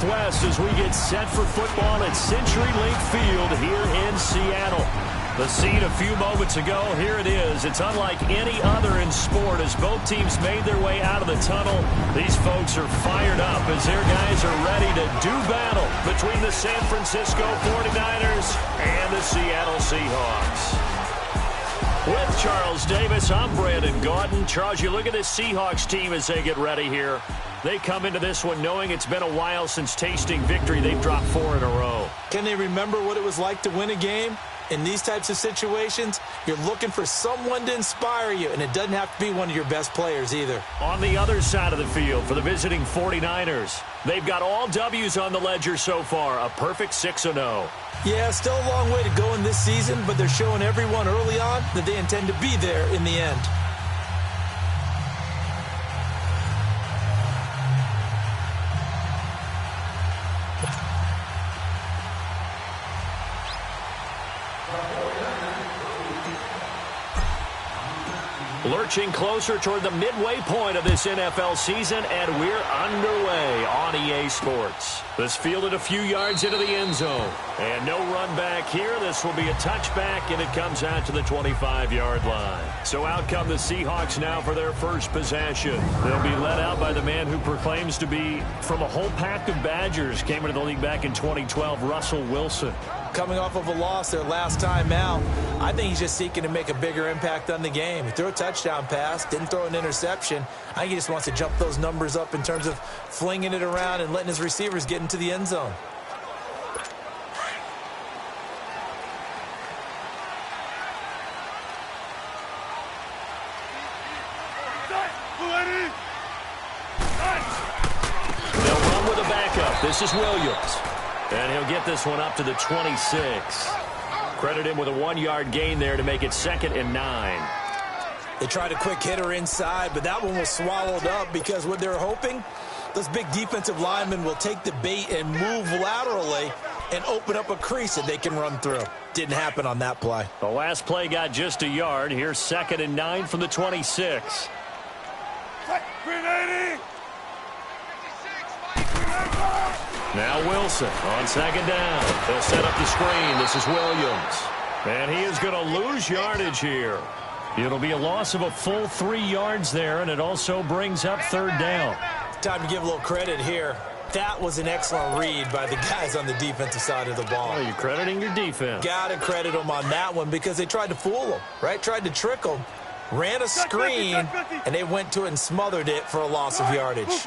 Northwest as we get set for football at CenturyLink Field here in Seattle. The scene a few moments ago, here it is. It's unlike any other in sport as both teams made their way out of the tunnel. These folks are fired up as their guys are ready to do battle between the San Francisco 49ers and the Seattle Seahawks. With Charles Davis, I'm Brandon Gaudin. Charles, you look at this Seahawks team as they get ready here. They come into this one knowing it's been a while since tasting victory. They've dropped 4 in a row. Can they remember what it was like to win a game? In these types of situations, you're looking for someone to inspire you, and it doesn't have to be one of your best players either. On the other side of the field for the visiting 49ers, they've got all W's on the ledger so far, a perfect 6-0. Yeah, still a long way to go in this season, but they're showing everyone early on that they intend to be there in the end. Lurching closer toward the midway point of this NFL season, and we're underway on EA Sports. This fielded a few yards into the end zone. And no run back here. This will be a touchback, and it comes out to the 25-yard line. So out come the Seahawks now for their first possession. They'll be led out by the man who proclaims to be from a whole pack of Badgers. Came into the league back in 2012, Russell Wilson. Coming off of a loss their last time out, I think he's just seeking to make a bigger impact on the game. He threw a touchdown pass, didn't throw an interception. I think he just wants to jump those numbers up in terms of flinging it around and letting his receivers get into the end zone. They'll run with a backup. This is Williams. And he'll get this one up to the 26. Credit him with a 1-yard gain there to make it 2nd and 9. They tried a quick hitter inside, but that one was swallowed up because what they're hoping, those big defensive linemen will take the bait and move laterally and open up a crease that they can run through. Didn't happen on that play. The last play got just a yard. Here's 2nd and 9 from the 26. Now Wilson on 2nd down. They'll set up the screen. This is Williams. And he is going to lose yardage here. It'll be a loss of a full 3 yards there, and it also brings up 3rd down. Time to give a little credit here. That was an excellent read by the guys on the defensive side of the ball. Oh, you're crediting your defense. Got to credit them on that one because they tried to fool them, right? Tried to trick them. Ran a screen, and they went to it and smothered it for a loss of yardage.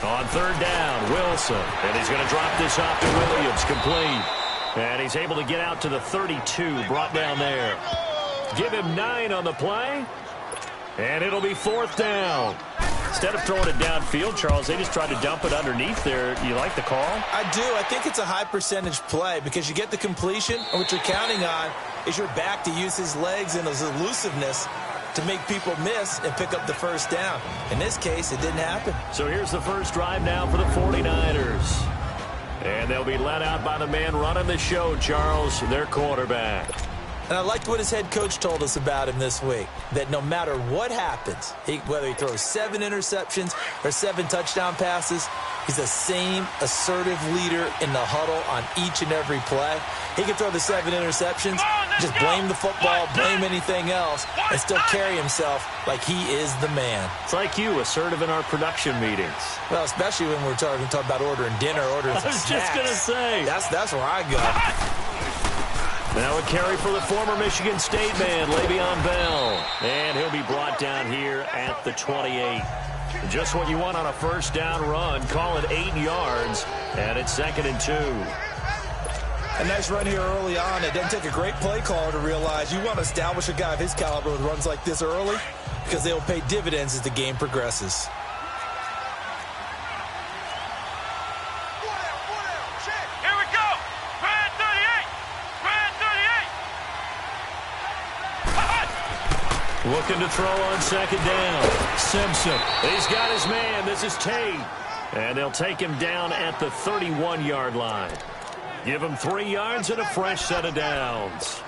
On 3rd down, Wilson. And he's going to drop this off to Williams, complete. And he's able to get out to the 32, brought down there. Give him 9 on the play. And it'll be 4th down. Instead of throwing it downfield, Charles, they just tried to dump it underneath there. You like the call? I do. I think it's a high percentage play because you get the completion, and what you're counting on is your back to use his legs and his elusiveness to make people miss and pick up the 1st down. In this case, it didn't happen. So here's the first drive now for the 49ers. And they'll be led out by the man running the show, Charles, their quarterback. And I liked what his head coach told us about him this week, that no matter what happens, whether he throws 7 interceptions or 7 touchdown passes, he's the same assertive leader in the huddle on each and every play. He can throw the 7 interceptions, just blame the football, blame anything else, and still carry himself like he is the man. It's like you, assertive in our production meetings. Well, especially when we're talking about ordering dinner, ordering some snacks. I was just going to say. That's where I go. Now a carry for the former Michigan State man, Le'Veon Bell. And he'll be brought down here at the 28. Just what you want on a 1st down run. Call it 8 yards, and it's 2nd and 2. A nice run here early on. It doesn't take a great play caller to realize you want to establish a guy of his caliber with runs like this early because they will pay dividends as the game progresses. Looking to throw on 2nd down. Simpson. He's got his man. This is Tate. And they'll take him down at the 31-yard line. Give him 3 yards and a fresh set of downs.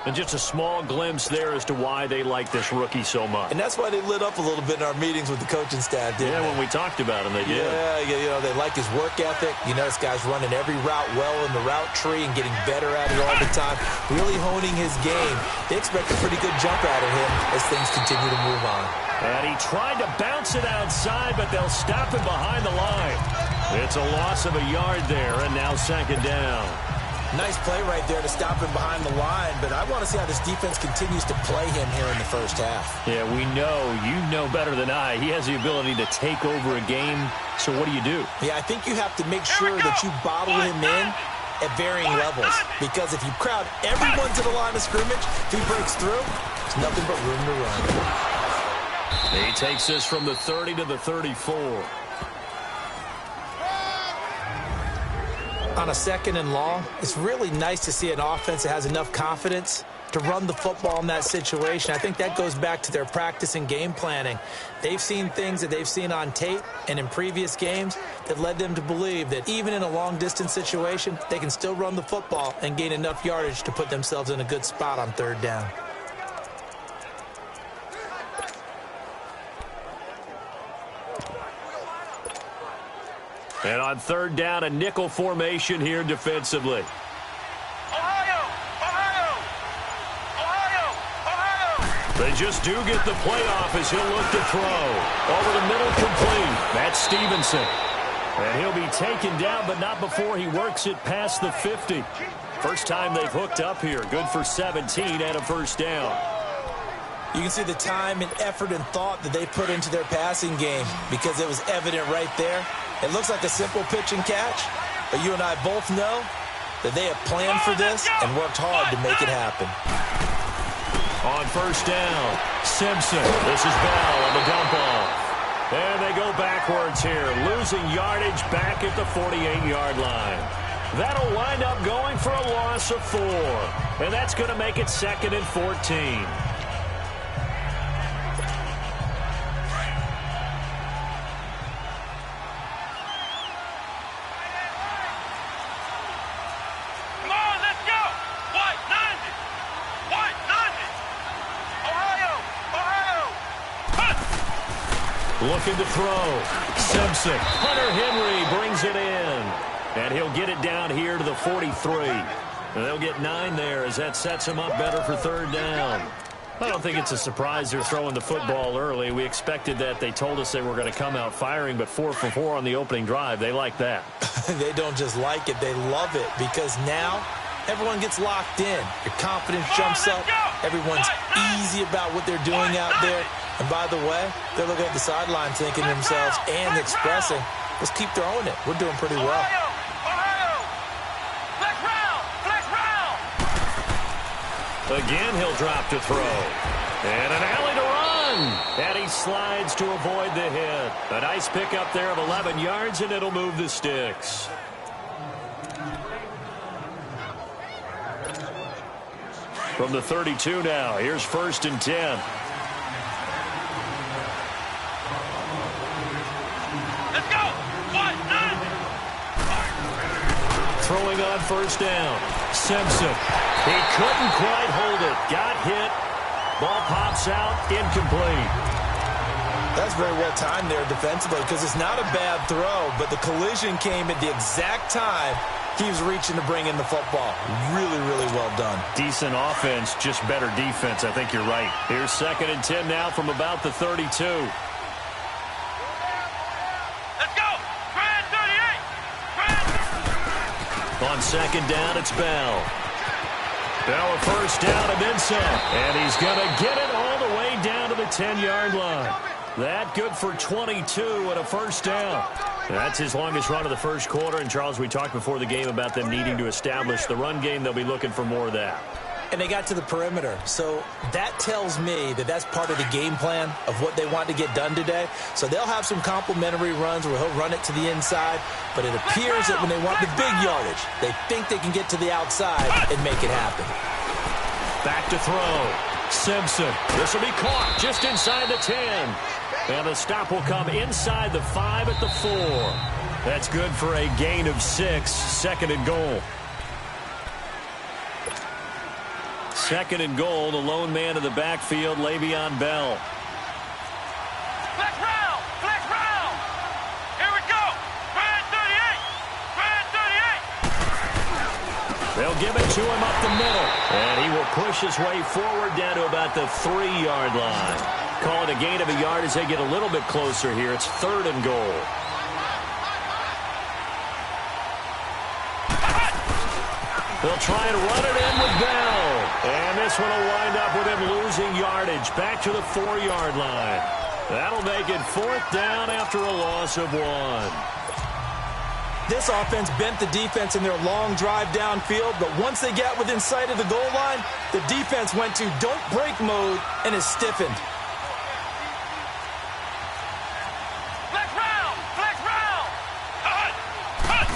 And just a small glimpse there as to why they like this rookie so much. And that's why they lit up a little bit in our meetings with the coaching staff, didn't they? When we talked about him, they did. Yeah, they like his work ethic. This guy's running every route well in the route tree and getting better at it all the time, really honing his game. They expect a pretty good jump out of him as things continue to move on. And he tried to bounce it outside, but they'll stop him behind the line. It's a loss of a yard there, and now second down. Nice play right there to stop him behind the line, but I want to see how this defense continues to play him here in the first half. Yeah, you know better than I. He has the ability to take over a game, so what do you do? Yeah, I think you have to make sure that you bottle him in at varying levels, because if you crowd everyone to the line of scrimmage, if he breaks through, there's nothing but room to run. He takes this from the 30 to the 34. On a second and long, it's really nice to see an offense that has enough confidence to run the football in that situation. I think that goes back to their practice and game planning. They've seen things that they've seen on tape and in previous games that led them to believe that even in a long-distance situation, they can still run the football and gain enough yardage to put themselves in a good spot on third down. And on third down, a nickel formation here defensively. They just do get the playoff as he'll look to throw. Over the middle, complete. That's Stevenson. And he'll be taken down, but not before he works it past the 50. First time they've hooked up here. Good for 17 and a first down. You can see the time and effort and thought that they put into their passing game because it was evident right there. It looks like a simple pitch and catch, but you and I both know that they have planned for this and worked hard to make it happen. On first down, Simpson. This is Bell on the dump off. And they go backwards here, losing yardage back at the 48-yard line. That'll wind up going for a loss of 4. And that's going to make it 2nd and 14. Looking to throw. Simpson. Hunter Henry brings it in. And he'll get it down here to the 43. And they'll get 9 there as that sets him up better for third down. I don't think it's a surprise they're throwing the football early. We expected that. They told us they were going to come out firing, but 4 for 4 on the opening drive. They like that. They don't just like it. They love it because now everyone gets locked in. Your confidence jumps up. Everyone's easy about what they're doing out there. And by the way, they're looking at the sideline thinking to themselves and expressing, let's keep throwing it. We're doing pretty well. Again, he'll drop to throw. And an alley to run. And he slides to avoid the hit. A nice pickup there of 11 yards, and it'll move the sticks. From the 32 now, here's 1st and 10. Throwing on first down. Simpson. He couldn't quite hold it. Got hit. Ball pops out. Incomplete. That's very well timed there defensively because it's not a bad throw, but the collision came at the exact time he was reaching to bring in the football. Really, really well done. Decent offense, just better defense. I think you're right. Here's 2nd and 10 now from about the 32. On second down, it's Bell. Bell a first down and then some. And he's going to get it all the way down to the 10-yard line. That good for 22 and a first down. That's his longest run of the first quarter. And, Charles, we talked before the game about them needing to establish the run game. They'll be looking for more of that. And they got to the perimeter. So that tells me that that's part of the game plan of what they want to get done today. So they'll have some complimentary runs where he'll run it to the inside. But it appears that when they want the big yardage, they think they can get to the outside and make it happen. Back to throw. Simpson. This will be caught just inside the 10. And the stop will come inside the 5 at the 4. That's good for a gain of 6. 2nd and goal. second and goal. The lone man in the backfield, Le'Veon Bell. Flex round! Flex round! Here we go! Brand 38! Brand 38! They'll give it to him up the middle. And he will push his way forward down to about the 3-yard line. Call it a gain of a yard as they get a little bit closer here. It's third and goal. They'll try and run it in with Bell. And this one will wind up with him losing yardage back to the 4-yard line. That'll make it fourth down after a loss of 1. This offense bent the defense in their long drive downfield, but once they got within sight of the goal line, the defense went to don't break mode and is stiffened. Flex round! Flex round! Cut! Cut!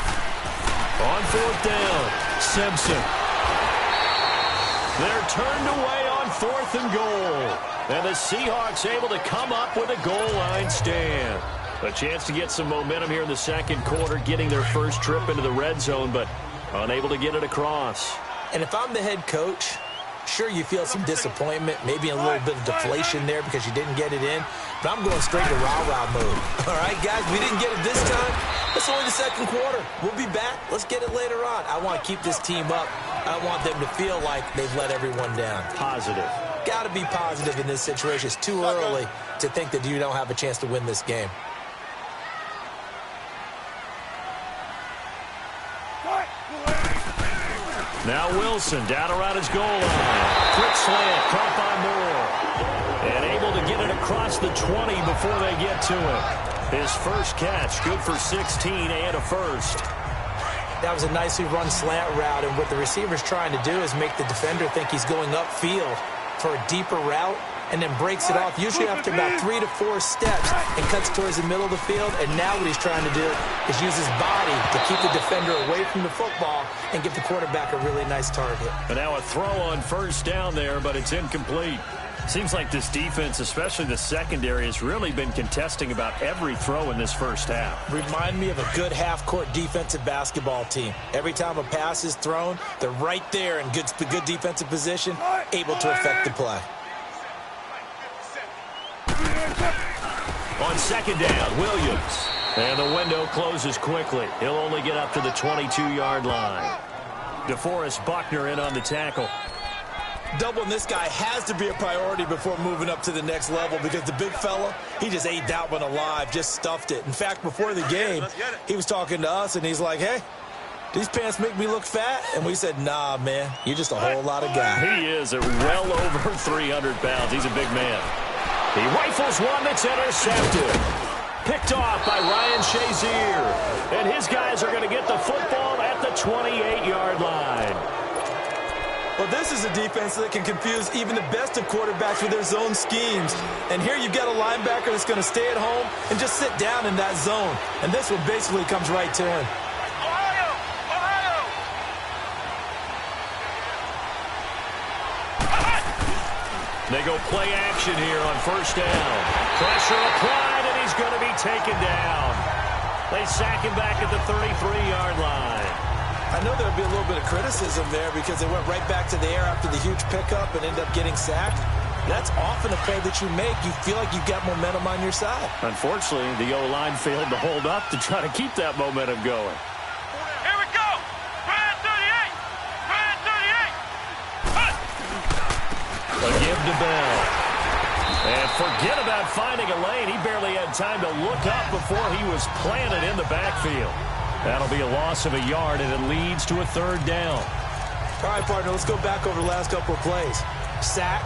On fourth down, Simpson. They're turned away on fourth and goal. And the Seahawks able to come up with a goal line stand. A chance to get some momentum here in the second quarter, getting their first trip into the red zone, but unable to get it across. And if I'm the head coach, sure, you feel some disappointment, maybe a little bit of deflation there because you didn't get it in, but I'm going straight to rah-rah mode. All right, guys, we didn't get it this time. It's only the second quarter. We'll be back. Let's get it later on. I want to keep this team up. I want them to feel like they've let everyone down. Positive. Got to be positive in this situation. It's too early to think that you don't have a chance to win this game. Now Wilson down around his goal line. Quick slant, caught by Moore. And able to get it across the 20 before they get to him. His first catch, good for 16 and a first. That was a nicely run slant route, and what the receiver's trying to do is make the defender think he's going upfield for a deeper route, and then breaks it off, usually after about 3 to 4 steps, and cuts towards the middle of the field. And now what he's trying to do is use his body to keep the defender away from the football and give the quarterback a really nice target. And now a throw on first down there, but it's incomplete. Seems like this defense, especially the secondary, has really been contesting about every throw in this first half. Remind me of a good half-court defensive basketball team. Every time a pass is thrown, they're right there in good defensive position, able to affect the play. On second down, Williams. And the window closes quickly. He'll only get up to the 22-yard line. DeForest Buckner in on the tackle. Doubling this guy has to be a priority before moving up to the next level, because the big fella, he just ate that one alive, just stuffed it. In fact, before the game, he was talking to us, and he's like, hey, these pants make me look fat? And we said, nah, man, you're just a whole lot of guy. He is at well over 300 pounds. He's a big man. He rifles one that's intercepted. Picked off by Ryan Shazier. And his guys are going to get the football at the 28-yard line. Well, this is a defense that can confuse even the best of quarterbacks with their zone schemes. And here you've got a linebacker that's going to stay at home and just sit down in that zone. And this one basically comes right to him. They go play action here on first down. Pressure applied, and he's going to be taken down. They sack him back at the 33-yard line. I know there'll be a little bit of criticism there because they went right back to the air after the huge pickup and ended up getting sacked. That's often a play that you make. You feel like you've got momentum on your side. Unfortunately, the O-line failed to hold up to try to keep that momentum going. Here we go! Brand 38! Brand 38! Cut! A give to Bell. And forget about finding a lane. He barely had time to look up before he was planted in the backfield. That'll be a loss of a yard, and it leads to a third down. All right, partner, let's go back over the last couple of plays. Sack,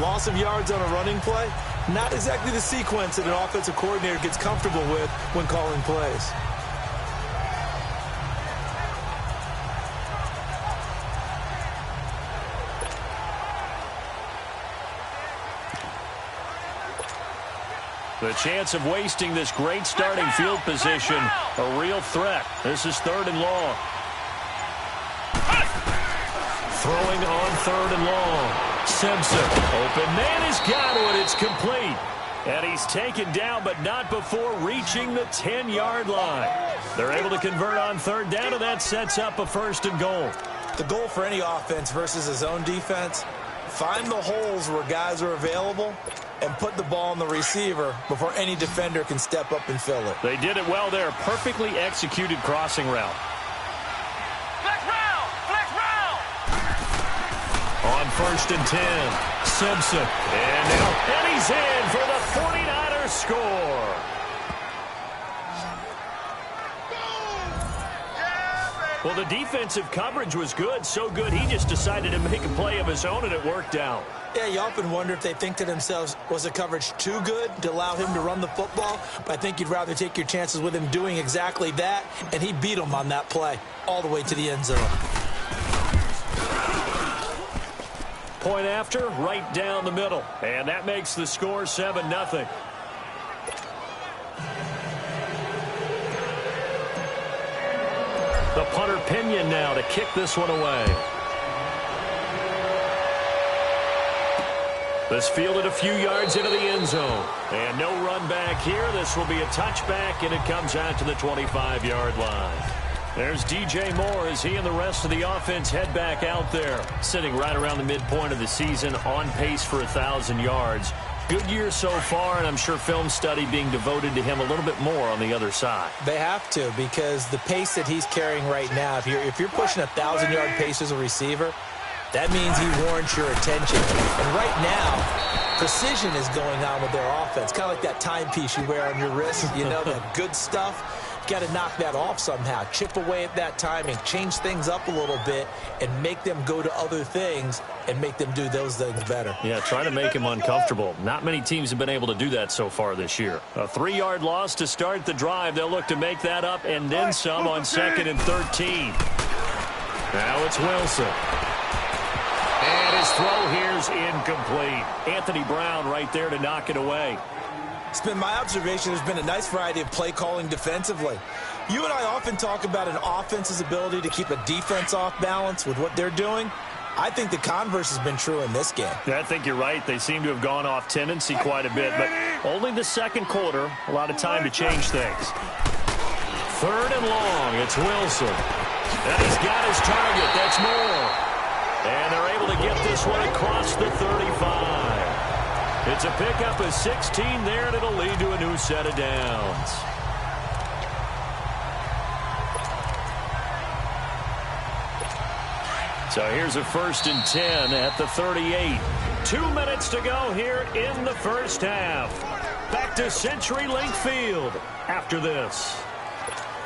loss of yards on a running play. Not exactly the sequence that an offensive coordinator gets comfortable with when calling plays. The chance of wasting this great starting field position, a real threat. This is third and long. Throwing on third and long. Simpson, open man has got it. It's complete. And he's taken down, but not before reaching the 10-yard line. They're able to convert on third down, and that sets up a first and goal. The goal for any offense versus his own defense, find the holes where guys are available and put the ball on the receiver before any defender can step up and fill it. They did it well there. Perfectly executed crossing route. Flex round! Flex round! On 1st and 10, Simpson. And he's in for the 49ers score. Well, the defensive coverage was good, so good he just decided to make a play of his own, and it worked out. Yeah, you often wonder if they think to themselves, was the coverage too good to allow him to run the football? But I think you'd rather take your chances with him doing exactly that, and he beat him on that play all the way to the end zone. Point after, right down the middle, and that makes the score 7-0. The punter Pinion now to kick this one away. This fielded a few yards into the end zone. And no run back here. This will be a touchback, and it comes out to the 25-yard line. There's DJ Moore as he and the rest of the offense head back out there. Sitting right around the midpoint of the season, on pace for 1,000 yards. Good year so far, and I'm sure film study being devoted to him a little bit more on the other side. They have to, because the pace that he's carrying right now, if you're pushing 1,000-yard pace as a receiver, that means he warrants your attention. And right now, precision is going on with their offense. Kind of like that timepiece you wear on your wrist, you know, that good stuff. Got to knock that off somehow. Chip away at that timing, change things up a little bit, and make them go to other things and make them do those things better. Yeah, trying to make him uncomfortable. Not many teams have been able to do that so far this year. A 3-yard loss to start the drive. They'll look to make that up and then some on 2nd and 13. Now it's Wilson. And his throw here's incomplete. Anthony Brown right there to knock it away. It's been my observation there's been a nice variety of play calling defensively. You and I often talk about an offense's ability to keep a defense off balance with what they're doing. I think the converse has been true in this game. Yeah, I think you're right. They seem to have gone off tendency quite a bit, but only the second quarter, a lot of time to change things. 3rd and long, it's Wilson. And he's got his target. That's Moore. And they're able to get this one across the 35. It's a pickup of 16 there, and it'll lead to a new set of downs. So here's a 1st and 10 at the 38. 2 minutes to go here in the first half. Back to CenturyLink Field after this.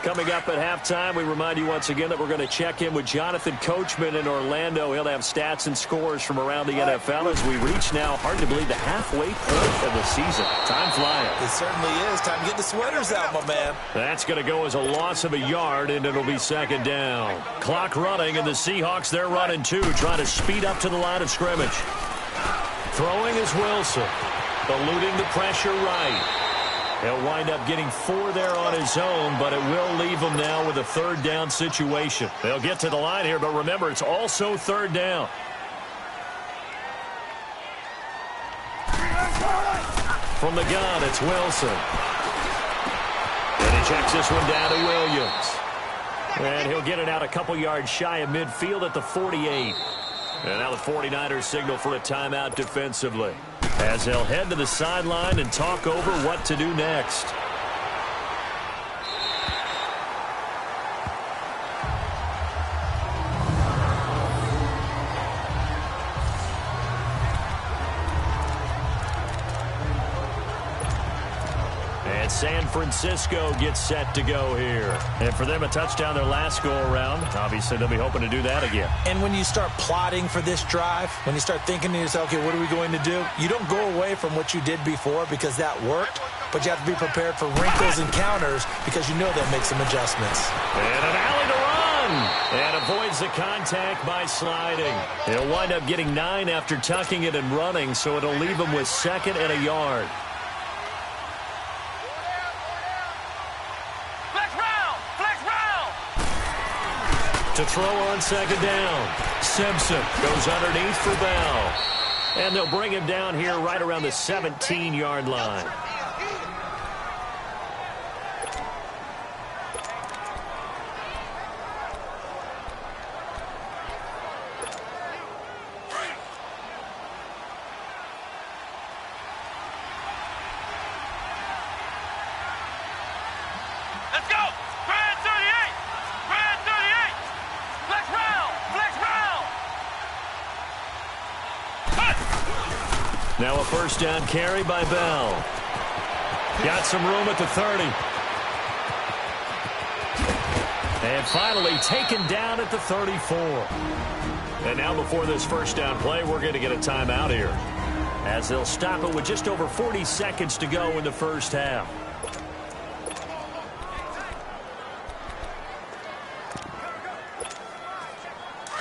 Coming up at halftime, we remind you once again that we're going to check in with Jonathan Coachman in Orlando. He'll have stats and scores from around the NFL as we reach now, hard to believe, the halfway point of the season. Time flying. It certainly is. Time to get the sweaters out, my man. That's going to go as a loss of a yard, and it'll be 2nd down. Clock running, and the Seahawks, they're running too, trying to speed up to the line of scrimmage. Throwing is Wilson, eluding the pressure right. He'll wind up getting 4 there on his own, but it will leave him now with a 3rd down situation. They'll get to the line here, but remember, it's also 3rd down. From the gun, it's Wilson. And he checks this one down to Williams. And he'll get it out a couple yards shy of midfield at the 48. And now the 49ers signal for a timeout defensively, as they'll head to the sideline and talk over what to do next. And San Francisco gets set to go here. And for them, a touchdown their last go-around. Obviously, they'll be hoping to do that again. And when you start plotting for this drive, when you start thinking to yourself, okay, what are we going to do? You don't go away from what you did before because that worked, but you have to be prepared for wrinkles and counters because you know they'll make some adjustments. And an alley to run. And avoids the contact by sliding. He'll wind up getting 9 after tucking it and running, so it'll leave him with 2nd and a yard. To throw on 2nd down. Simpson goes underneath for Bell. And they'll bring him down here right around the 17-yard line. Now a first down carry by Bell. Got some room at the 30. And finally taken down at the 34. And now before this first down play, we're going to get a timeout here, as they'll stop it with just over 40 seconds to go in the first half.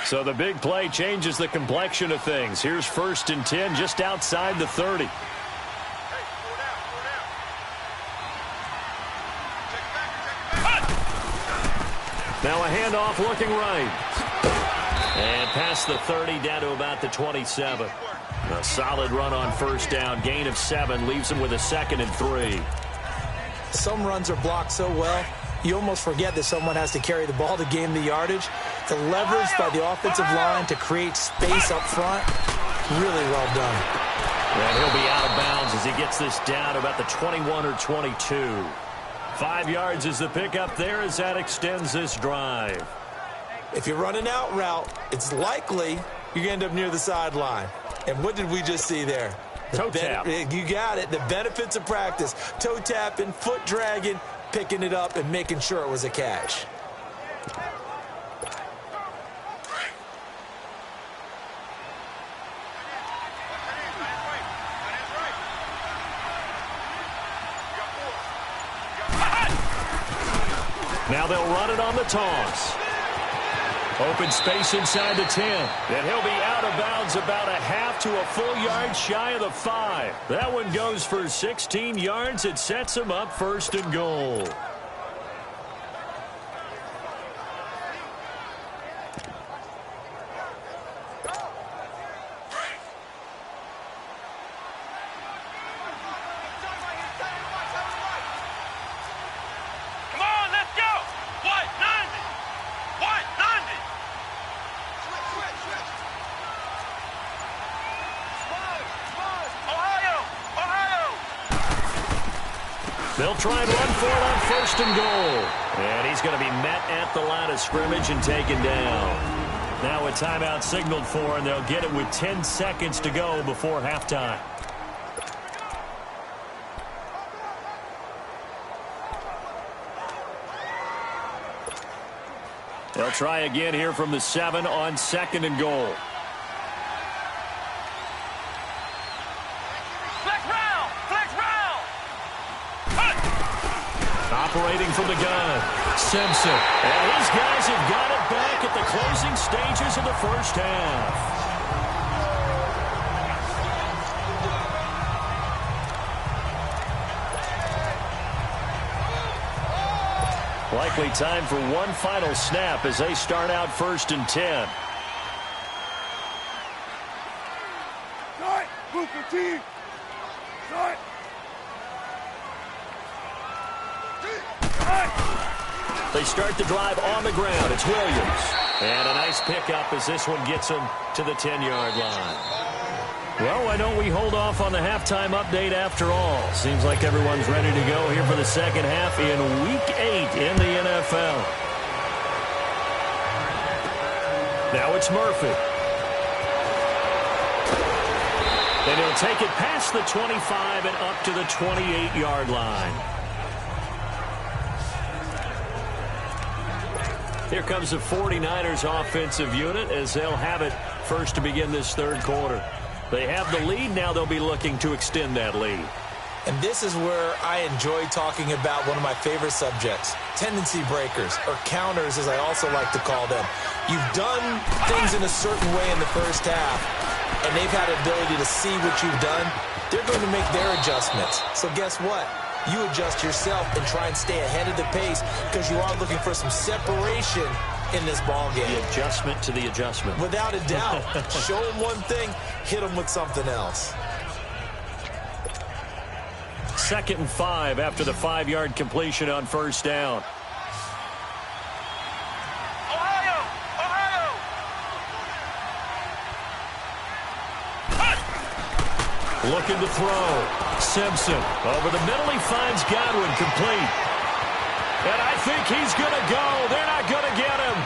So the big play changes the complexion of things. Here's 1st and 10 just outside the 30. Now a handoff looking right. And past the 30 down to about the 27. A solid run on first down. Gain of 7 leaves him with a 2nd and 3. Some runs are blocked so well, you almost forget that someone has to carry the ball to gain the yardage. The leverage by the offensive line to create space up front, really well done. And he'll be out of bounds as he gets this down about the 21 or 22. 5 yards is the pickup there as that extends this drive. If you're running out route, it's likely you're going to end up near the sideline. And what did we just see there? Toe tap. You got it. The benefits of practice. Toe tapping, foot dragging, picking it up, and making sure it was a catch. Now they'll run it on the toss. Open space inside the 10. And he'll be out of bounds about a half to a full yard shy of the 5. That one goes for 16 yards. It sets him up 1st and goal. They'll try and run for it on 1st and goal. And he's going to be met at the line of scrimmage and taken down. Now a timeout signaled for, and they'll get it with 10 seconds to go before halftime. They'll try again here from the 7 on 2nd and goal. Operating from the gun, Simpson. And these guys have got it back at the closing stages of the first half. Likely time for one final snap as they start out 1st and 10. They start the drive on the ground. It's Williams. And a nice pickup as this one gets him to the 10-yard line. Well, why don't we hold off on the halftime update after all? Seems like everyone's ready to go here for the second half in Week 8 in the NFL. Now it's Murphy. And he'll take it past the 25 and up to the 28-yard line. Here comes the 49ers offensive unit as they'll have it first to begin this third quarter. They have the lead. Now they'll be looking to extend that lead. And this is where I enjoy talking about one of my favorite subjects, tendency breakers, or counters as I also like to call them. You've done things in a certain way in the first half, and they've had the ability to see what you've done. They're going to make their adjustments. So guess what? You adjust yourself and try and stay ahead of the pace because you are looking for some separation in this ball game. The adjustment to the adjustment. Without a doubt. Show them one thing, hit them with something else. 2nd and 5 after the 5-yard completion on first down. Looking to throw. Simpson over the middle. He finds Godwin complete. And I think he's going to go. They're not going to get him.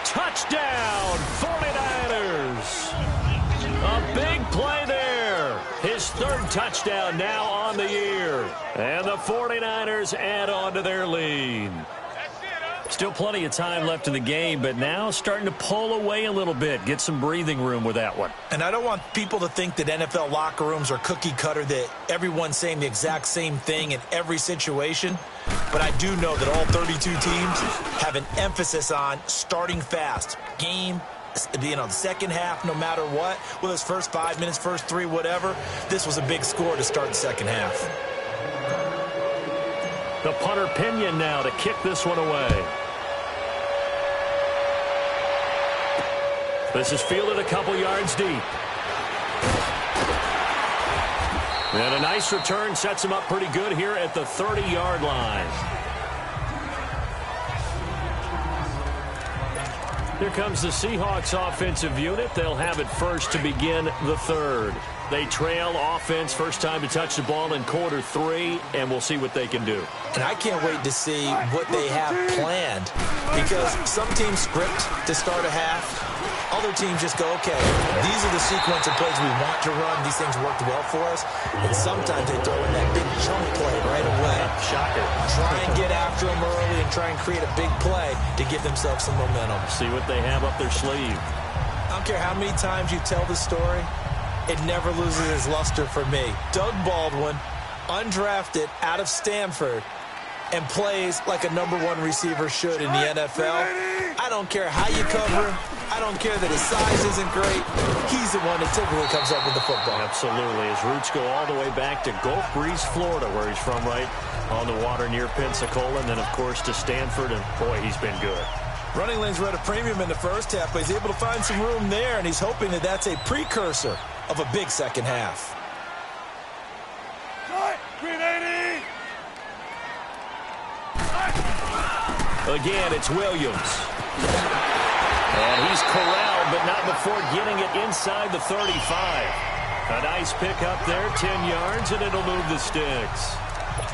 Touchdown, 49ers. A big play there. touchdown now on the year. And the 49ers add on to their lead. Still plenty of time left in the game, but now starting to pull away a little bit. Get some breathing room with that one. And I don't want people to think that NFL locker rooms are cookie cutter, that everyone's saying the exact same thing in every situation. But I do know that all 32 teams have an emphasis on starting fast. Game, the second half, no matter what. Whether it's first 5 minutes, first 3, whatever. This was a big score to start the second half. The punter Pinion now to kick this one away. This is fielded a couple yards deep. And a nice return sets him up pretty good here at the 30-yard line. Here comes the Seahawks offensive unit. They'll have it first to begin the third. They trail offense, first time to touch the ball in quarter 3, and we'll see what they can do. And I can't wait to see what they have planned, because some teams script to start a half. Other teams just go, okay, these are the sequence of plays we want to run. These things worked well for us. And sometimes they throw in that big chunk play right away. Shocker. Try and get after them early and try and create a big play to give themselves some momentum. See what they have up their sleeve. I don't care how many times you tell the story, it never loses its luster for me. Doug Baldwin, undrafted out of Stanford, and plays like a #1 receiver should in the NFL. I don't care how you cover him. I don't care that his size isn't great. He's the one that typically comes up with the football. Absolutely. His roots go all the way back to Gulf Breeze, Florida, where he's from, right on the water near Pensacola, and then, of course, to Stanford, and, boy, he's been good. Running lanes were at a premium in the first half, but he's able to find some room there, and he's hoping that that's a precursor of a big second half. Green 80. Again, it's Williams. And he's corralled, but not before getting it inside the 35. A nice pick up there, 10 yards, and it'll move the sticks.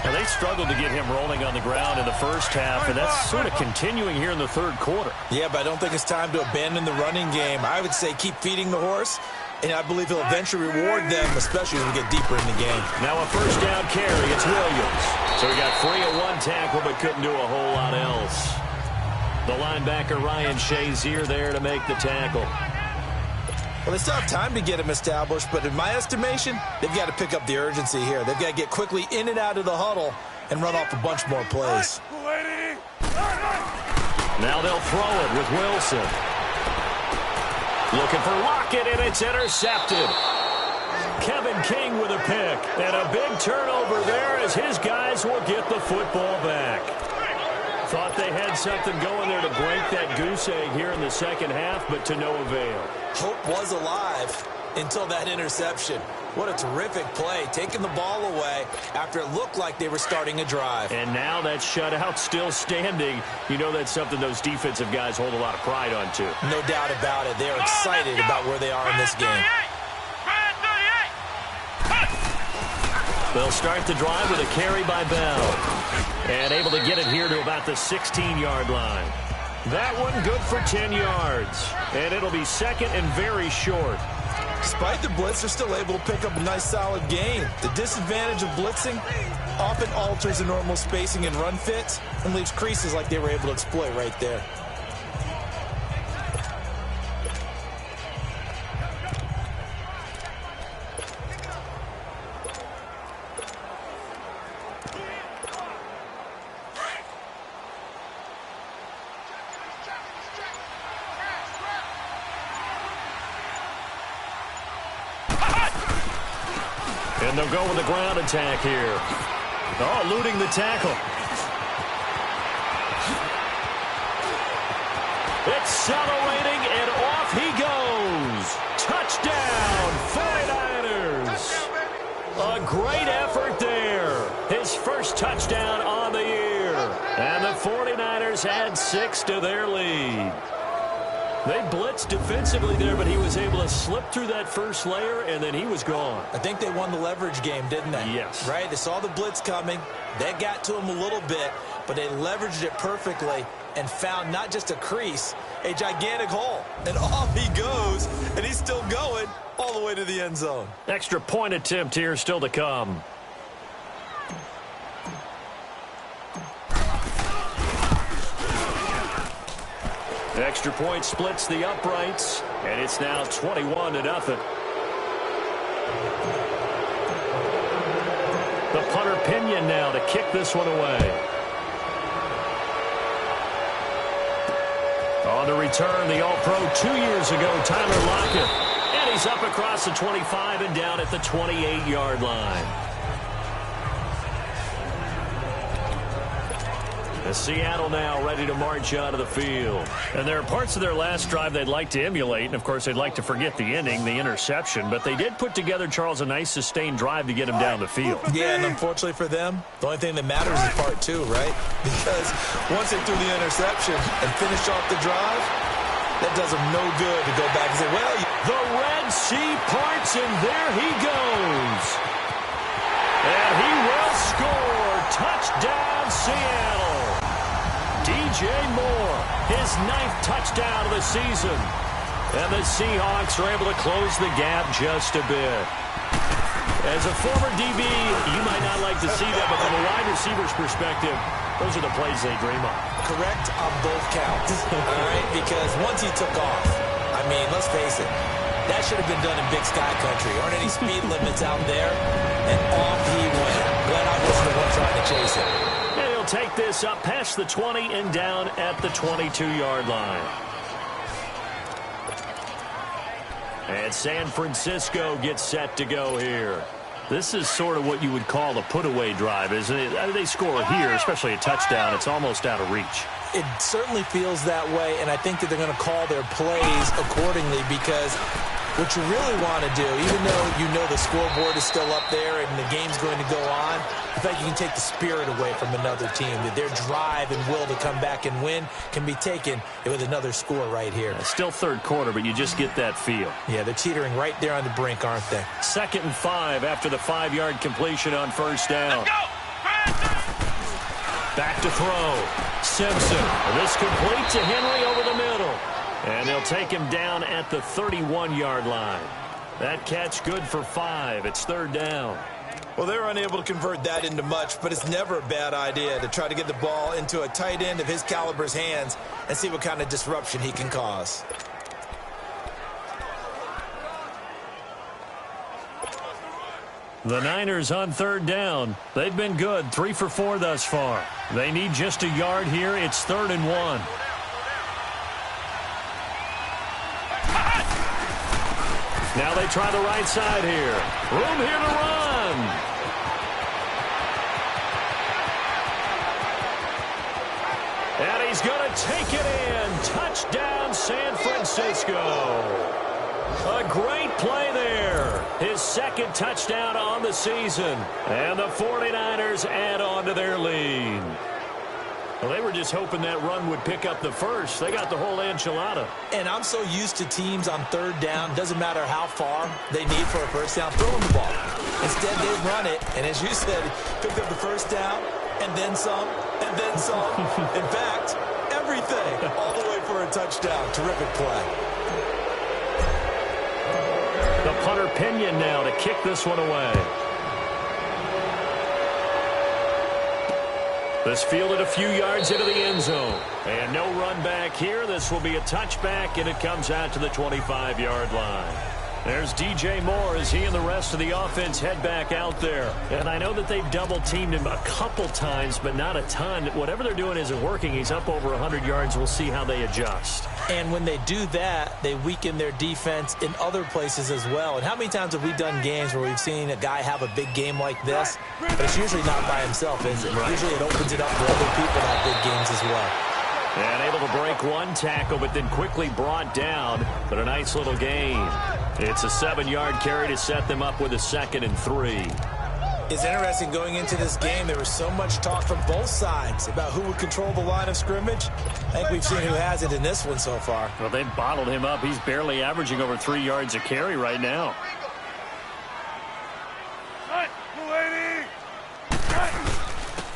Now, they struggled to get him rolling on the ground in the first half, and that's sort of continuing here in the third quarter. Yeah, but I don't think it's time to abandon the running game. I would say keep feeding the horse, and I believe he'll eventually reward them, especially as we get deeper in the game. Now a first down carry. It's Williams. So he got free of one tackle, but couldn't do a whole lot else. The linebacker, Ryan Shazier, there to make the tackle. Well, they still have time to get him established, but in my estimation, they've got to pick up the urgency here. They've got to get quickly in and out of the huddle and run off a bunch more plays. Now they'll throw it with Wilson. Looking for Lockett, and it's intercepted. Kevin King with a pick, and a big turnover there as his guys will get the football back. Thought they had something going there to break that goose egg here in the second half, but to no avail. Hope was alive until that interception. What a terrific play, taking the ball away after it looked like they were starting a drive. And now that shutout still standing. You know that's something those defensive guys hold a lot of pride on, too. No doubt about it. They're excited about where they are in this game. They'll start the drive with a carry by Bell. And able to get it here to about the 16-yard line. That one good for 10 yards. And it'll be second and very short. Despite the blitz, they're still able to pick up a nice solid gain. The disadvantage of blitzing often alters the normal spacing and run fits and leaves creases like they were able to exploit right there. And they'll go with the ground attack here. Oh, eluding the tackle. Accelerating, and off he goes. Touchdown, 49ers. A great effort there. His first touchdown on the year. And the 49ers add 6 to their lead. They blitzed defensively there, but he was able to slip through that first layer, and then he was gone. I think they won the leverage game, didn't they? Yes. Right? They saw the blitz coming. That got to him a little bit, but they leveraged it perfectly and found not just a crease, a gigantic hole. And off he goes, and he's still going all the way to the end zone. Extra point attempt here still to come. The extra point splits the uprights, and it's now 21-0. The punter Pinion now to kick this one away. On the return, the All-Pro 2 years ago, Tyler Lockett. And he's up across the 25 and down at the 28-yard line. As Seattle now ready to march out of the field. And there are parts of their last drive they'd like to emulate. And, of course, they'd like to forget the ending, the interception. But they did put together, Charles, a nice sustained drive to get him down the field. Yeah, and unfortunately for them, the only thing that matters is part two, right? Because once they threw the interception and finished off the drive, that does them no good to go back and say, well, the Red Sea parts, and there he goes. And he will score. Touchdown, Seattle. DJ Moore, his 9th touchdown of the season. And the Seahawks are able to close the gap just a bit. As a former DB, you might not like to see that, but from a wide receiver's perspective, those are the plays they dream of. Correct on both counts, all right? Because once he took off, I mean, let's face it, that should have been done in Big Sky Country. Aren't any speed limits out there? And off he went. Glad I wasn't the one trying to chase it. And he'll take this up past the 20 and down at the 22-yard line. And San Francisco gets set to go here. This is sort of what you would call a put-away drive, isn't it? They score here, especially a touchdown. It's almost out of reach. It certainly feels that way, and I think that they're going to call their plays accordingly because what you really want to do, even though you know the scoreboard is still up there and the game's going to go on, the fact you can take the spirit away from another team, that their drive and will to come back and win can be taken with another score right here. Still third quarter, but you just get that feel. Yeah, they're teetering right there on the brink, aren't they? 2nd and 5 after the 5-yard completion on first down. Back to throw. Simpson. This complete to Henry over the middle. And they'll take him down at the 31-yard line. That catch good for 5. It's 3rd down. Well, they're unable to convert that into much, but it's never a bad idea to try to get the ball into a tight end of his caliber's hands and see what kind of disruption he can cause. The Niners on 3rd down. They've been good, 3 for 4 thus far. They need just a yard here. It's 3rd and 1. Now they try the right side here. Room here to run. And he's going to take it in. Touchdown, San Francisco. A great play there. His 2nd touchdown on the season. And the 49ers add on to their lead. Well, they were just hoping that run would pick up the first. They got the whole enchilada. And I'm so used to teams on 3rd down, doesn't matter how far they need for a first down, throwing the ball. Instead, they run it, and as you said, picked up the first down, and then some, and then some. In fact, everything, all the way for a touchdown. Terrific play. The punter Pinion now to kick this one away. This fielded a few yards into the end zone. And no run back here. This will be a touchback, and it comes out to the 25-yard line. There's DJ Moore as he and the rest of the offense head back out there. And I know that they've double-teamed him a couple times, but not a ton. Whatever they're doing isn't working. He's up over 100 yards. We'll see how they adjust. And when they do that, they weaken their defense in other places as well. And how many times have we done games where we've seen a guy have a big game like this? But it's usually not by himself, is it? Right. Usually it opens it up for other people to have big games as well. And able to break one tackle, but then quickly brought down. But a nice little gain. It's a 7-yard carry to set them up with a 2nd and 3. It's interesting going into this game. There was so much talk from both sides about who would control the line of scrimmage. I think we've seen who has it in this one so far. Well, they've bottled him up. He's barely averaging over 3 yards a carry right now.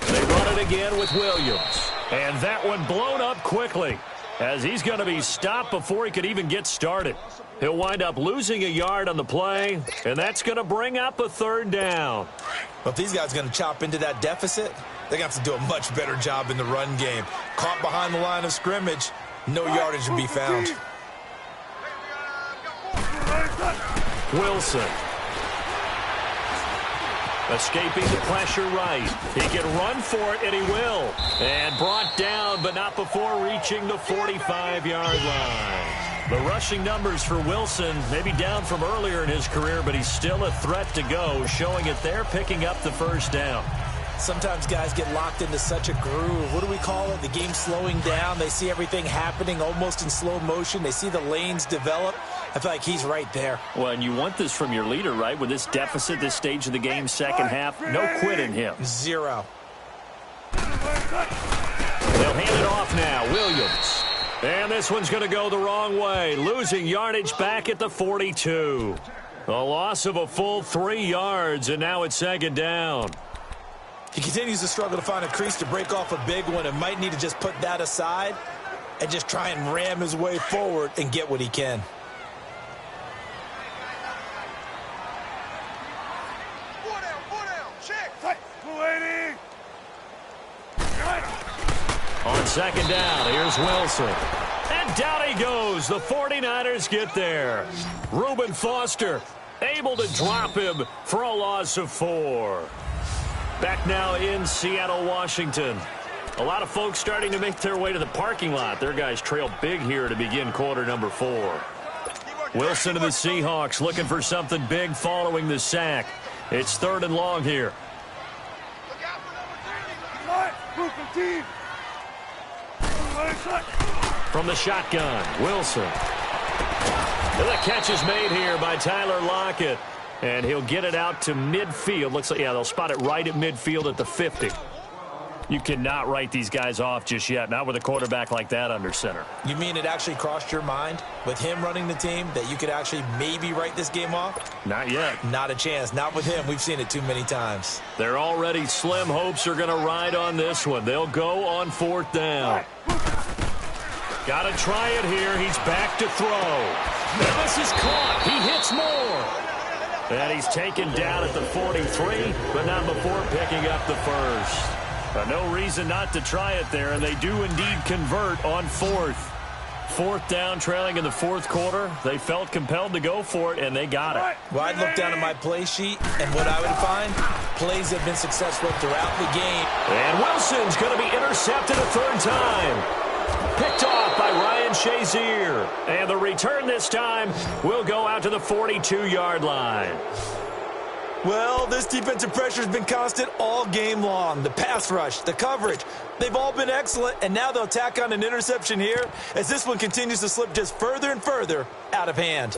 They run it again with Williams. And that one blown up quickly, as he's going to be stopped before he could even get started. He'll wind up losing a yard on the play, and that's going to bring up a 3rd down. Well, if these guys are going to chop into that deficit, they're going to have to do a much better job in the run game. Caught behind the line of scrimmage, no yardage to be found. Wilson. Escaping the pressure right. He can run for it, and he will. And brought down, but not before reaching the 45-yard line. The rushing numbers for Wilson may be down from earlier in his career, but he's still a threat to go, showing it there, picking up the 1st down. Sometimes guys get locked into such a groove. What do we call it? The game slowing down. They see everything happening almost in slow motion. They see the lanes develop. I feel like he's right there. Well, and you want this from your leader, right? With this deficit, this stage of the game, second half, no quit in him. 0. They'll hand it off now. Williams. And this one's going to go the wrong way, losing yardage back at the 42. A loss of a full 3 yards, and now it's 2nd down. He continues to struggle to find a crease to break off a big one, and might need to just put that aside and just try and ram his way forward and get what he can. On 2nd down, here's Wilson. And down he goes. The 49ers get there. Reuben Foster able to drop him for a loss of 4. Back now in Seattle, Washington. A lot of folks starting to make their way to the parking lot. Their guys trail big here to begin quarter number 4. Wilson and the Seahawks looking for something big following the sack. It's 3rd and long here. From the shotgun, Wilson. And the catch is made here by Tyler Lockett. And he'll get it out to midfield. Looks like, yeah, they'll spot it right at midfield at the 50. You cannot write these guys off just yet, not with a quarterback like that under center. You mean it actually crossed your mind with him running the team that you could actually maybe write this game off? Not yet. Not a chance. Not with him. We've seen it too many times. Their already slim hopes are going to ride on this one. They'll go on 4th down. Got to try it here. He's back to throw. And this is caught. He hits more. And he's taken down at the 43, but not before picking up the 1st. No reason not to try it there, and they do indeed convert on 4th. 4th down, trailing in the 4th quarter. They felt compelled to go for it, and they got it. Well, I'd look down at my play sheet, and what I would find, plays have been successful throughout the game. And Wilson's going to be intercepted a 3rd time. Picked off by Ryan Shazier. And the return this time will go out to the 42-yard line. Well, this defensive pressure has been constant all game long. The pass rush, the coverage, they've all been excellent, and now they'll tack on an interception here as this one continues to slip just further and further out of hand.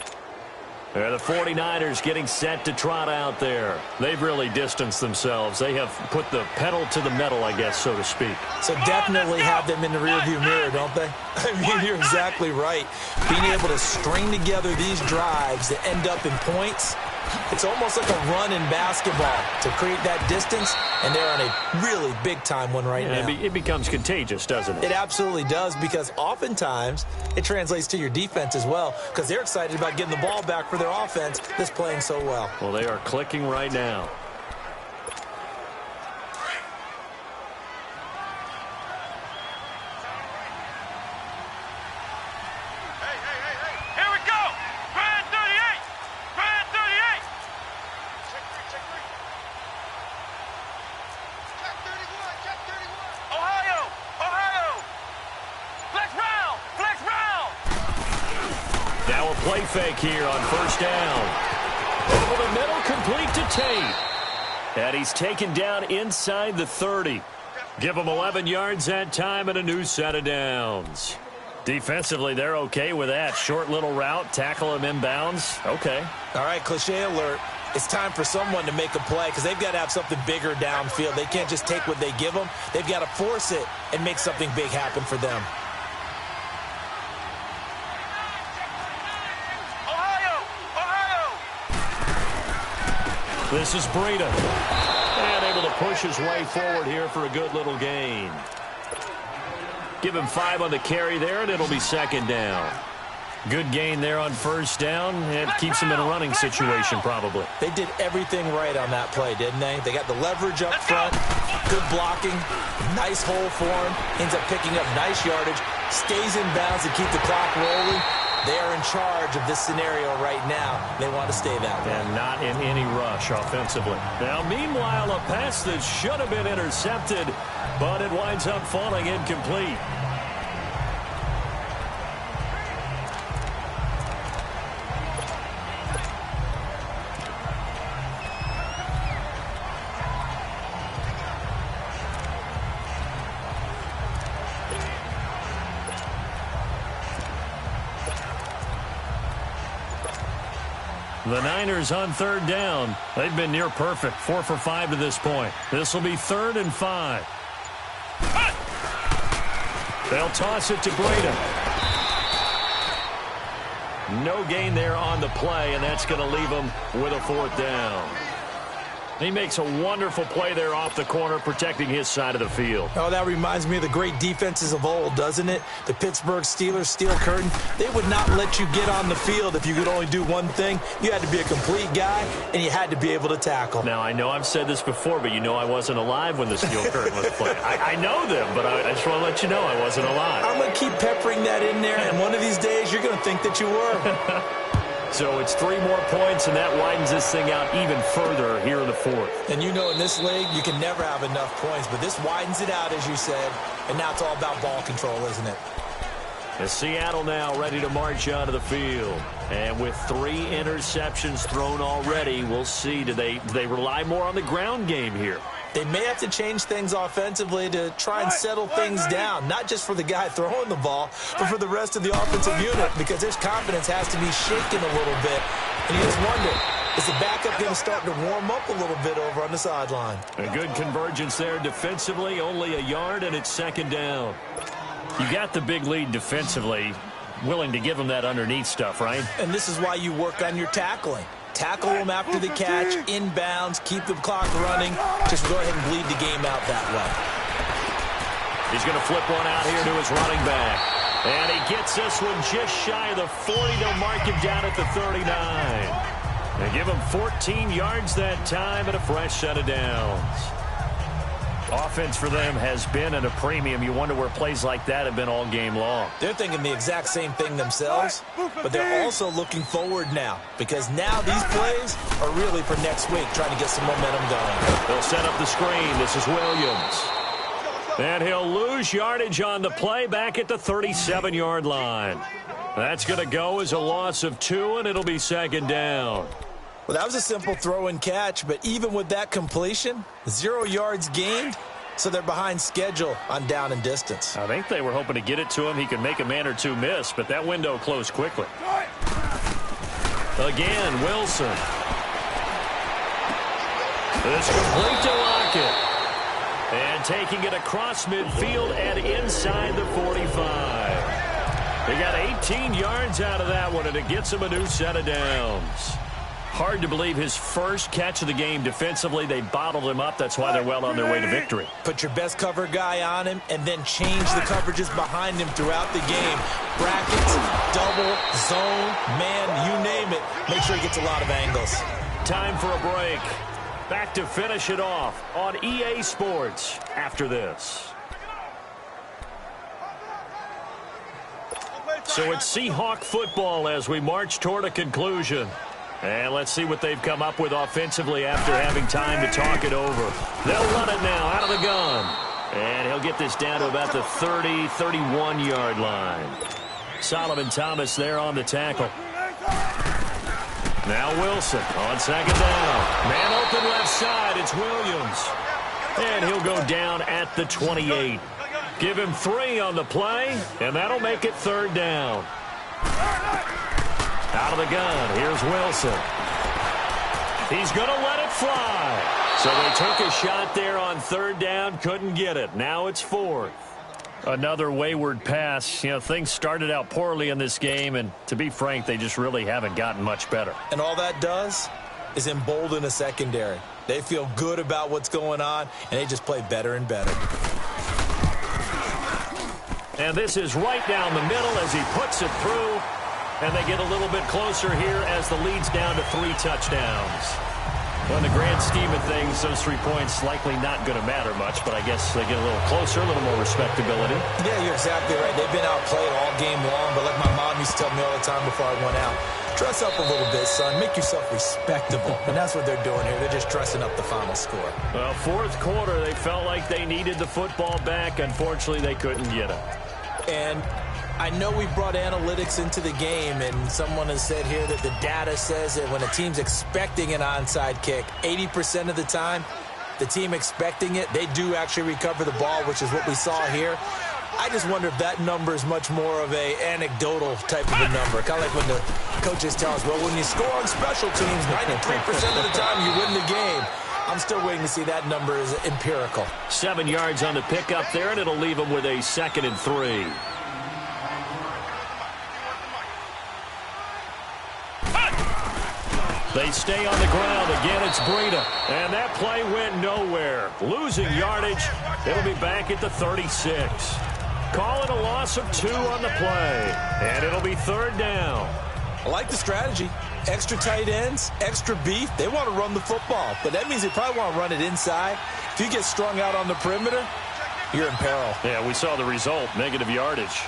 The 49ers getting set to trot out there. They've really distanced themselves. They have put the pedal to the metal, I guess, so to speak. So definitely have them in the rearview mirror, don't they? I mean, you're exactly right. Being able to string together these drives that end up in points, it's almost like a run in basketball to create that distance, and they're on a really big-time one right now. It becomes contagious, doesn't it? It absolutely does, because oftentimes it translates to your defense as well, because they're excited about getting the ball back for their offense that's playing so well. Well, they are clicking right now. Play fake here on 1st down. Over the middle, complete to Tate. And he's taken down inside the 30. Give him 11 yards that time and a new set of downs. Defensively, they're okay with that. Short little route, tackle him inbounds. Okay. All right, cliche alert. it's time for someone to make a play because they've got to have something bigger downfield. They can't just take what they give them. They've got to force it and make something big happen for them. This is Breida. And able to push his way forward here for a good little gain. Give him 5 on the carry there, and it'll be second down. Good gain there on first down. It keeps him in a running situation, probably. They did everything right on that play, didn't they? They got the leverage up front, good blocking, nice hole for him, ends up picking up nice yardage, stays in bounds to keep the clock rolling. They are in charge of this scenario right now. They want to stay that way. And not in any rush offensively. Now, meanwhile, a pass that should have been intercepted, but it winds up falling incomplete. The Niners on third down. They've been near perfect. 4 for 5 to this point. This will be 3rd and 5. They'll toss it to Breida. No gain there on the play, and that's going to leave them with a 4th down. He makes a wonderful play there off the corner, protecting his side of the field. Oh, that reminds me of the great defenses of old, doesn't it? The Pittsburgh Steelers, Steel Curtain. They would not let you get on the field if you could only do one thing. You had to be a complete guy, and you had to be able to tackle. Now, I know I've said this before, but you know I wasn't alive when the Steel Curtain was playing. I know them, but I just want to let you know I wasn't alive. I'm going to keep peppering that in there, and one of these days you're going to think that you were. So it's 3 more points, and that widens this thing out even further here in the 4th. And you know in this league, you can never have enough points, but this widens it out, as you said, and now it's all about ball control, isn't it? As Seattle now ready to march onto the field. And with 3 interceptions thrown already, we'll see, do they rely more on the ground game here? They may have to change things offensively to try and settle things down, not just for the guy throwing the ball, but for the rest of the offensive unit, because his confidence has to be shaken a little bit. And you just wonder, is the backup going to start to warm up a little bit over on the sideline? A good convergence there defensively, only a yard, and it's 2nd down. You got the big lead defensively, willing to give them that underneath stuff, right? And this is why you work on your tackling. Tackle them after the catch, inbounds, keep the clock running. Just go ahead and bleed the game out that way. He's going to flip one out here to his running back. And he gets this one just shy of the 40. They'll mark him down at the 39. They give him 14 yards that time and a fresh set of downs. Offense for them has been at a premium. You wonder where plays like that have been all game long. They're thinking the exact same thing themselves, but they're also looking forward now because now these plays are really for next week, trying to get some momentum going. They'll set up the screen. This is Williams. And he'll lose yardage on the play back at the 37-yard line. That's going to go as a loss of 2, and it'll be 2nd down. Well, that was a simple throw and catch, but even with that completion, 0 yards gained, so they're behind schedule on down and distance. I think they were hoping to get it to him. He could make a man or two miss, but that window closed quickly. Again, Wilson. It's complete to Lockett. And taking it across midfield and inside the 45. They got 18 yards out of that one, and it gets him a new set of downs. Hard to believe his first catch of the game defensively. They bottled him up. That's why they're well on their way to victory. Put your best cover guy on him and then change the coverages behind him throughout the game. Brackets, double, zone, man, you name it. Make sure he gets a lot of angles. Time for a break. Back to finish it off on EA Sports after this. So it's Seahawk football as we march toward a conclusion. And let's see what they've come up with offensively after having time to talk it over. They'll run it now out of the gun. And he'll get this down to about the 30, 31-yard line. Solomon Thomas there on the tackle. Now Wilson on 2nd down. Man open left side. It's Williams. And he'll go down at the 28. Give him 3 on the play, and that'll make it 3rd down. Out of the gun, here's Wilson. He's going to let it fly. So they took a shot there on third down, couldn't get it. Now it's fourth. Another wayward pass. You know, things started out poorly in this game, and to be frank, they just really haven't gotten much better. And all that does is embolden a secondary. They feel good about what's going on, and they just play better and better. And this is right down the middle as he puts it through, and they get a little bit closer here as the lead's down to 3 touchdowns. Well, in the grand scheme of things, those 3 points likely not going to matter much, but I guess they get a little closer, a little more respectability. Yeah, you're exactly right. They've been outplayed all game long, but like my mom used to tell me all the time before I went out, dress up a little bit, son. Make yourself respectable. And that's what they're doing here. They're just dressing up the final score. Well, fourth quarter, they felt like they needed the football back. Unfortunately, they couldn't get it. And I know we brought analytics into the game, and someone has said here that the data says that when a team's expecting an onside kick, 80% of the time, the team expecting it, they do actually recover the ball, which is what we saw here. I just wonder if that number is much more of a anecdotal type of a number. Kind of like when the coaches tell us, well, when you score on special teams, 93% of the time you win the game. I'm still waiting to see that number is empirical. 7 yards on the pickup there, and it'll leave them with a 2nd and 3. They stay on the ground. Again, it's Breida. And that play went nowhere. Losing yardage. It'll be back at the 36. Call it a loss of 2 on the play. And it'll be 3rd down. I like the strategy. Extra tight ends, extra beef. They want to run the football, but that means they probably want to run it inside. If you get strung out on the perimeter, you're in peril. Yeah, we saw the result, negative yardage.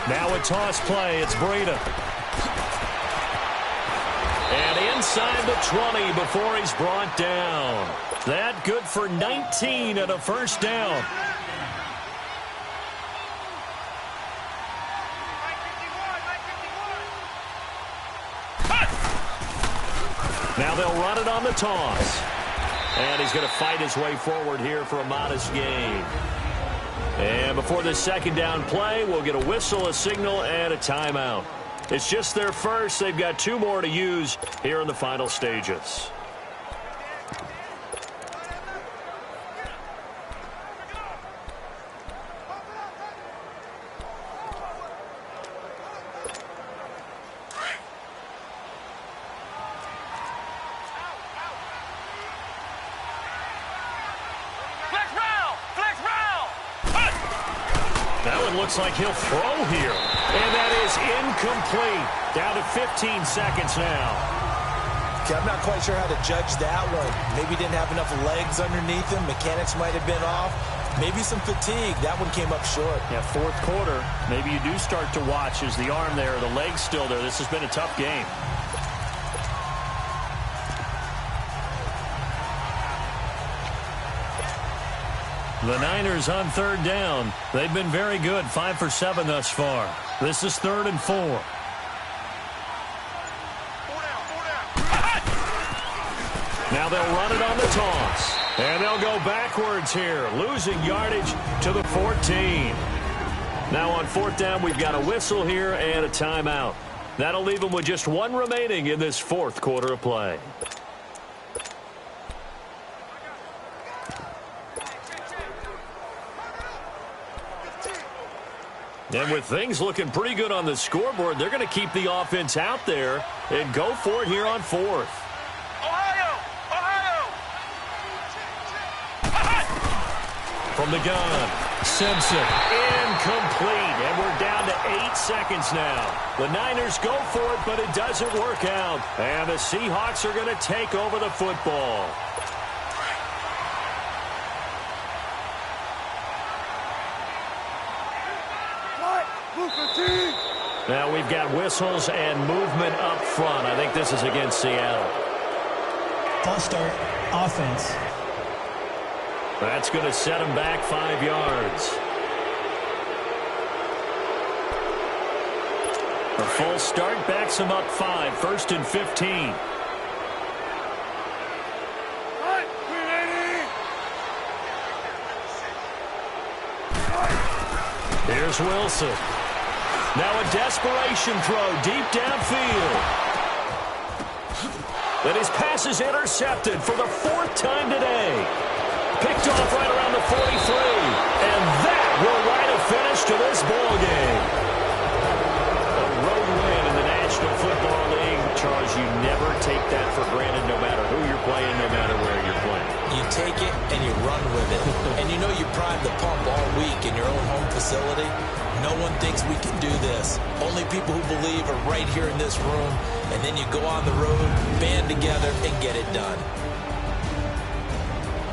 Now a toss play. It's Breida. And inside the 20 before he's brought down. That good for 19 and a 1st down. Now they'll run it on the toss. And he's going to fight his way forward here for a modest gain. And before this 2nd down play, we'll get a whistle, a signal, and a timeout. It's just their first. They've got 2 more to use here in the final stages. Looks like he'll throw here. And that is incomplete. Down to 15 seconds now. Okay, I'm not quite sure how to judge that one. Maybe didn't have enough legs underneath him. Mechanics might have been off. Maybe some fatigue. That one came up short. Yeah, 4th quarter. Maybe you do start to watch. Is the arm there, the leg's still there? This has been a tough game. The Niners on 3rd down. They've been very good, 5 for 7 thus far. This is 3rd and 4. Now they'll run it on the toss. And they'll go backwards here, losing yardage to the 14. Now on 4th down, we've got a whistle here and a timeout. That'll leave them with just 1 remaining in this 4th quarter of play. And with things looking pretty good on the scoreboard, they're going to keep the offense out there and go for it here on 4th. Ohio! From the gun, Simpson, incomplete. And we're down to 8 seconds now. The Niners go for it, but it doesn't work out. And the Seahawks are going to take over the football. Now we've got whistles and movement up front. I think this is against Seattle. False start, offense. That's going to set him back 5 yards. A false start backs him up 5, 1st and 15. Here's Wilson. Now a desperation throw deep downfield. And his pass is intercepted for the 4th time today. Picked off right around the 43. And that will write a finish to this ball game. A road win in the National Football League. Charles, you never take that for granted no matter who you're playing, no matter where you're playing. You take it and you run with it. And you know you prime the pump all week in your own home facility. No one thinks we can do this. Only people who believe are right here in this room. And then you go on the road, band together, and get it done.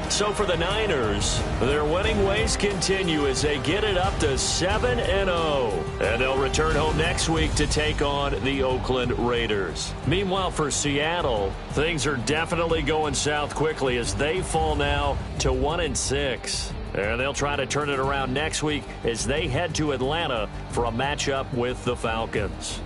So for the Niners, their winning ways continue as they get it up to 7-0. And they'll return home next week to take on the Oakland Raiders. Meanwhile, for Seattle, things are definitely going south quickly as they fall now to 1-6. And they'll try to turn it around next week as they head to Atlanta for a matchup with the Falcons.